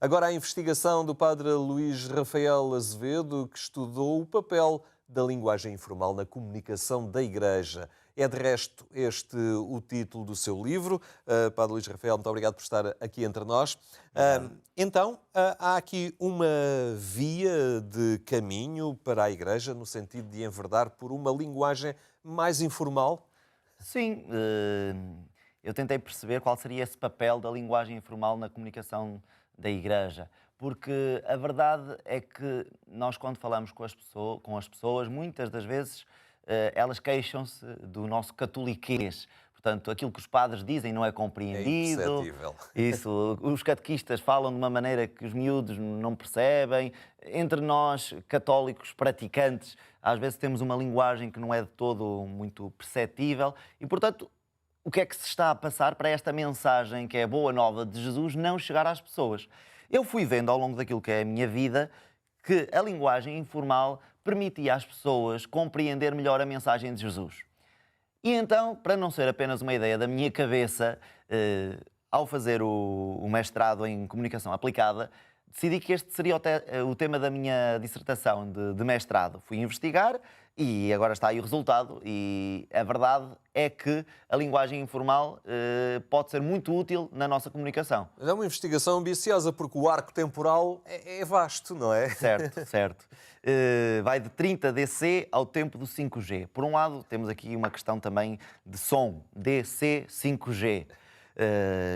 Agora a investigação do padre Luís Rafael Azevedo, que estudou o papel da linguagem informal na comunicação da Igreja. É, de resto, este o título do seu livro. Padre Luís Rafael, muito obrigado por estar aqui entre nós. Então, há aqui uma via de caminho para a Igreja, no sentido de enverdar por uma linguagem mais informal? Sim, eu tentei perceber qual seria esse papel da linguagem informal na comunicação da Igreja, porque a verdade é que nós, quando falamos com as pessoas, muitas das vezes elas queixam-se do nosso catoliquês. Portanto, aquilo que os padres dizem não é É compreendido. imperceptível. Isso, os catequistas falam de uma maneira que os miúdos não percebem. Entre nós, católicos praticantes, às vezes temos uma linguagem que não é de todo muito perceptível e, portanto, o que é que se está a passar para esta mensagem, que é a boa nova de Jesus, não chegar às pessoas? Eu fui vendo ao longo daquilo que é a minha vida que a linguagem informal permitia às pessoas compreender melhor a mensagem de Jesus. E então, para não ser apenas uma ideia da minha cabeça, ao fazer o mestrado em comunicação aplicada, decidi que este seria o tema da minha dissertação de mestrado. Fui investigar e agora está aí o resultado. E a verdade é que a linguagem informal pode ser muito útil na nossa comunicação. Mas é uma investigação ambiciosa, porque o arco temporal é vasto, não é? Certo, certo. Vai de 30 DC ao tempo do 5G. Por um lado, temos aqui uma questão também de som, DC 5G.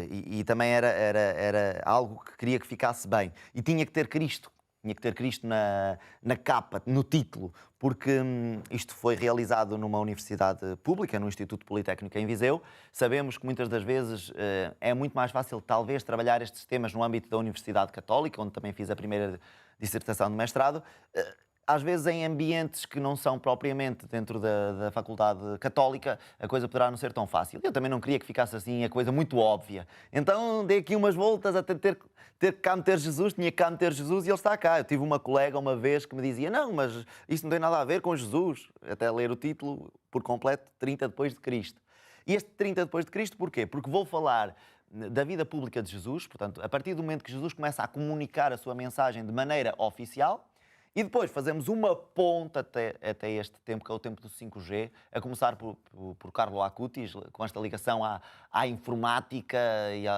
E também era algo que queria que ficasse bem. E tinha que ter Cristo. Tinha que ter Cristo na capa, no título, porque isto foi realizado numa universidade pública, no Instituto Politécnico em Viseu. Sabemos que muitas das vezes é muito mais fácil, talvez, trabalhar estes temas no âmbito da Universidade Católica, onde também fiz a primeira dissertação de mestrado. Às vezes em ambientes que não são propriamente dentro da faculdade católica, a coisa poderá não ser tão fácil. Eu também não queria que ficasse assim a coisa muito óbvia. Então dei aqui umas voltas até ter que cá meter Jesus, tinha que cá meter Jesus e ele está cá. Eu tive uma colega uma vez que me dizia: não, mas isso não tem nada a ver com Jesus. Até ler o título por completo, 30 depois de Cristo. E este 30 depois de Cristo porquê? Porque vou falar da vida pública de Jesus, portanto, a partir do momento que Jesus começa a comunicar a sua mensagem de maneira oficial. E depois fazemos uma ponta até este tempo, que é o tempo do 5G, a começar por Carlo Acutis, com esta ligação à informática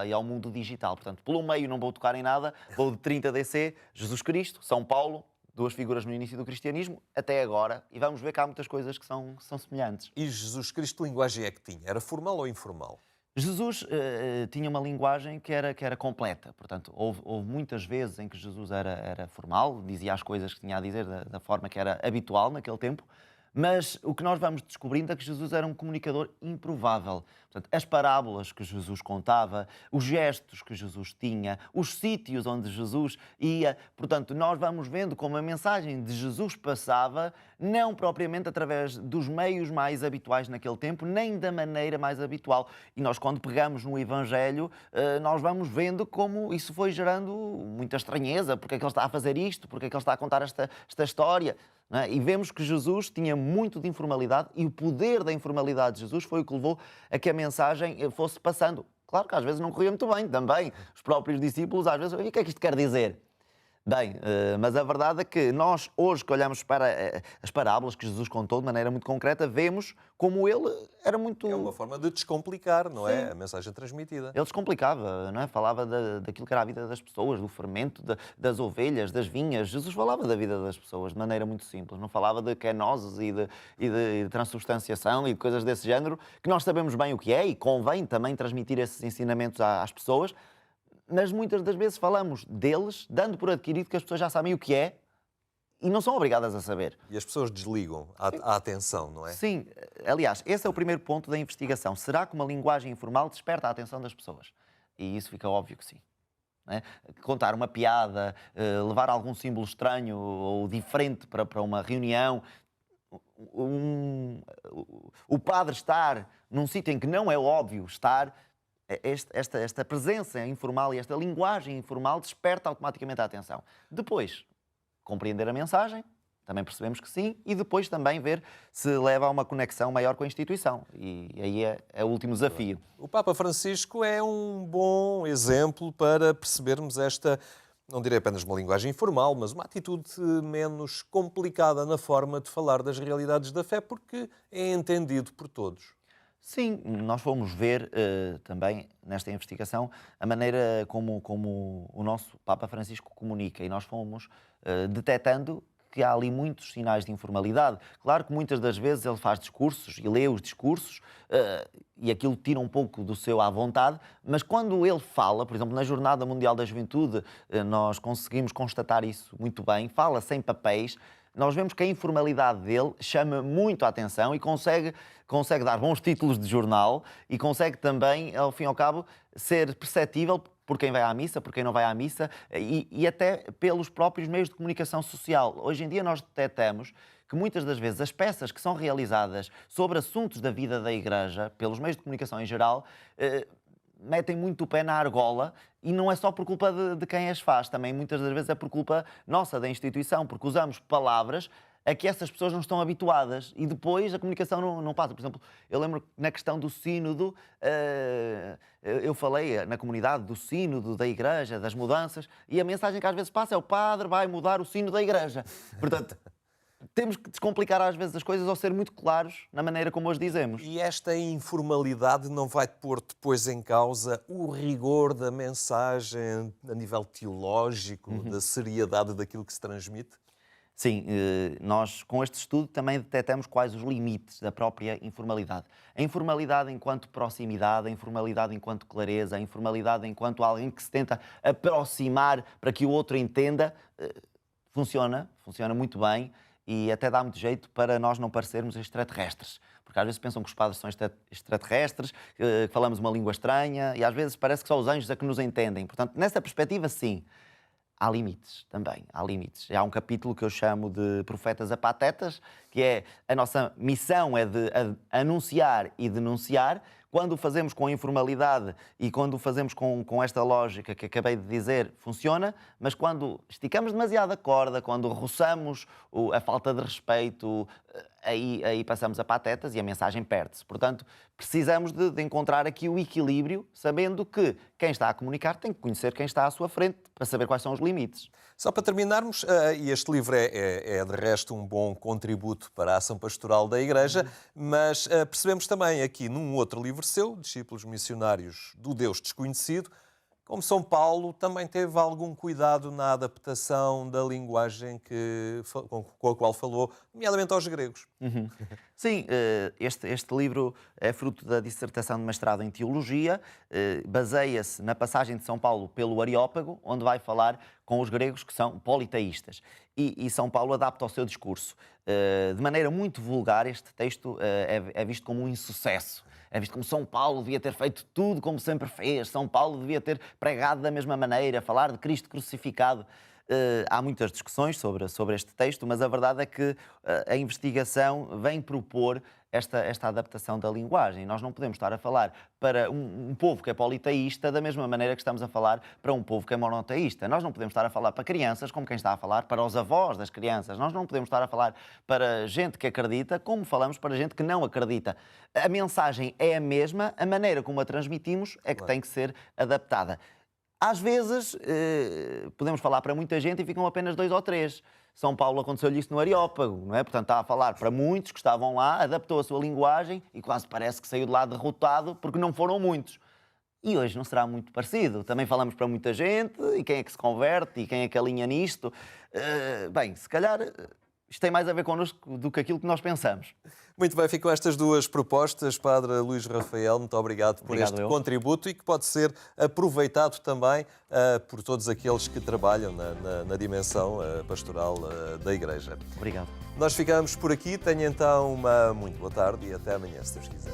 e ao mundo digital. Portanto, pelo meio não vou tocar em nada, vou de 30 DC, Jesus Cristo, São Paulo, duas figuras no início do cristianismo, até agora, e vamos ver que há muitas coisas que são semelhantes. E Jesus Cristo, que linguagem é que tinha? Era formal ou informal? Jesus tinha uma linguagem que era completa, portanto, houve muitas vezes em que Jesus era formal, dizia as coisas que tinha a dizer da forma que era habitual naquele tempo, mas o que nós vamos descobrindo é que Jesus era um comunicador improvável. Portanto, as parábolas que Jesus contava, os gestos que Jesus tinha, os sítios onde Jesus ia. Portanto, nós vamos vendo como a mensagem de Jesus passava, não propriamente através dos meios mais habituais naquele tempo, nem da maneira mais habitual. E nós, quando pegamos no Evangelho, nós vamos vendo como isso foi gerando muita estranheza. Porque é que ele está a fazer isto? Porque é que ele está a contar esta história? Não é? E vemos que Jesus tinha muito de informalidade e o poder da informalidade de Jesus foi o que levou a que a mensagem fosse passando. Claro que às vezes não corria muito bem também. Os próprios discípulos às vezes, e o que é que isto quer dizer? Bem, mas a verdade é que nós, hoje que olhamos para as parábolas que Jesus contou de maneira muito concreta, vemos como ele era muito... É uma forma de descomplicar, não é? Sim. A mensagem transmitida. Ele descomplicava, não é? Falava daquilo que era a vida das pessoas, do fermento, das ovelhas, das vinhas. Jesus falava da vida das pessoas de maneira muito simples. Não falava de kenoses e de transubstanciação e de coisas desse género, que nós sabemos bem o que é e convém também transmitir esses ensinamentos às pessoas. Mas muitas das vezes falamos deles, dando por adquirido que as pessoas já sabem o que é e não são obrigadas a saber. E as pessoas desligam a atenção, não é? Sim, aliás, esse é o primeiro ponto da investigação. Será que uma linguagem informal desperta a atenção das pessoas? E isso fica óbvio que sim. Não é? Contar uma piada, levar algum símbolo estranho ou diferente para uma reunião, o padre estar num sítio em que não é óbvio estar, esta presença informal e esta linguagem informal desperta automaticamente a atenção. Depois, compreender a mensagem, também percebemos que sim, e depois também ver se leva a uma conexão maior com a instituição. E aí é o último desafio. O Papa Francisco é um bom exemplo para percebermos esta não direi apenas uma linguagem informal, mas uma atitude menos complicada na forma de falar das realidades da fé, porque é entendido por todos. Sim, nós fomos ver também nesta investigação a maneira como o nosso Papa Francisco comunica e nós fomos detectando que há ali muitos sinais de informalidade. Claro que muitas das vezes ele faz discursos e lê os discursos e aquilo tira um pouco do seu à vontade, mas quando ele fala, por exemplo, na Jornada Mundial da Juventude, nós conseguimos constatar isso muito bem, fala sem papéis. Nós vemos que a informalidade dele chama muito a atenção e consegue dar bons títulos de jornal e consegue também, ao fim e ao cabo, ser perceptível por quem vai à missa, por quem não vai à missa e até pelos próprios meios de comunicação social. Hoje em dia nós detectamos que muitas das vezes as peças que são realizadas sobre assuntos da vida da Igreja, pelos meios de comunicação em geral, metem muito o pé na argola e não é só por culpa de quem as faz, também muitas das vezes é por culpa nossa, da instituição, porque usamos palavras a que essas pessoas não estão habituadas e depois a comunicação não passa. Por exemplo, eu lembro que na questão do sínodo, eu falei na comunidade do sínodo da Igreja, das mudanças, e a mensagem que às vezes passa é o padre vai mudar o sínodo da Igreja. Portanto, temos que descomplicar às vezes as coisas ou ser muito claros na maneira como as dizemos. E esta informalidade não vai pôr depois em causa o rigor da mensagem a nível teológico, da seriedade daquilo que se transmite? Sim, nós com este estudo também detectamos quais os limites da própria informalidade. A informalidade enquanto proximidade, a informalidade enquanto clareza, a informalidade enquanto alguém que se tenta aproximar para que o outro entenda, funciona muito bem e até dá muito jeito para nós não parecermos extraterrestres. Porque às vezes pensam que os padres são extraterrestres, que falamos uma língua estranha e às vezes parece que só os anjos é que nos entendem. Portanto, nessa perspectiva, sim. Há limites também, há limites. Há um capítulo que eu chamo de profetas apatetas, que é a nossa missão é de anunciar e denunciar. Quando o fazemos com a informalidade e quando o fazemos com esta lógica que acabei de dizer, funciona, mas quando esticamos demasiado a corda, quando roçamos a falta de respeito, aí passamos a patetas e a mensagem perde-se. Portanto, precisamos de encontrar aqui o equilíbrio, sabendo que quem está a comunicar tem que conhecer quem está à sua frente para saber quais são os limites. Só para terminarmos, e este livro é de resto um bom contributo para a ação pastoral da Igreja, mas percebemos também aqui num outro livro seu, Discípulos Missionários do Deus Desconhecido, como São Paulo também teve algum cuidado na adaptação da linguagem com a qual falou, nomeadamente aos gregos. Sim, este livro é fruto da dissertação de mestrado em Teologia, baseia-se na passagem de São Paulo pelo Areópago, onde vai falar com os gregos que são politeístas. E São Paulo adapta ao seu discurso. De maneira muito vulgar, este texto é visto como um insucesso. É visto como São Paulo devia ter feito tudo como sempre fez, São Paulo devia ter pregado da mesma maneira, falar de Cristo crucificado. Há muitas discussões sobre este texto, mas a verdade é que a investigação vem propor esta adaptação da linguagem. Nós não podemos estar a falar para um povo que é politeísta da mesma maneira que estamos a falar para um povo que é monoteísta. Nós não podemos estar a falar para crianças como quem está a falar para os avós das crianças. Nós não podemos estar a falar para gente que acredita como falamos para gente que não acredita. A mensagem é a mesma, a maneira como a transmitimos é que tem que ser adaptada. Às vezes, podemos falar para muita gente e ficam apenas 2 ou 3. São Paulo aconteceu-lhe isso no Areópago, não é? Portanto, está a falar para muitos que estavam lá, adaptou a sua linguagem e quase parece que saiu de lá derrotado porque não foram muitos. E hoje não será muito parecido. Também falamos para muita gente e quem é que se converte e quem é que alinha nisto. Bem, se calhar isto tem mais a ver connosco do que aquilo que nós pensamos. Muito bem, ficam estas duas propostas. Padre Luís Rafael, muito obrigado por este contributo e que pode ser aproveitado também por todos aqueles que trabalham na dimensão pastoral da Igreja. Obrigado. Nós ficamos por aqui. Tenha então uma muito boa tarde e até amanhã, se Deus quiser.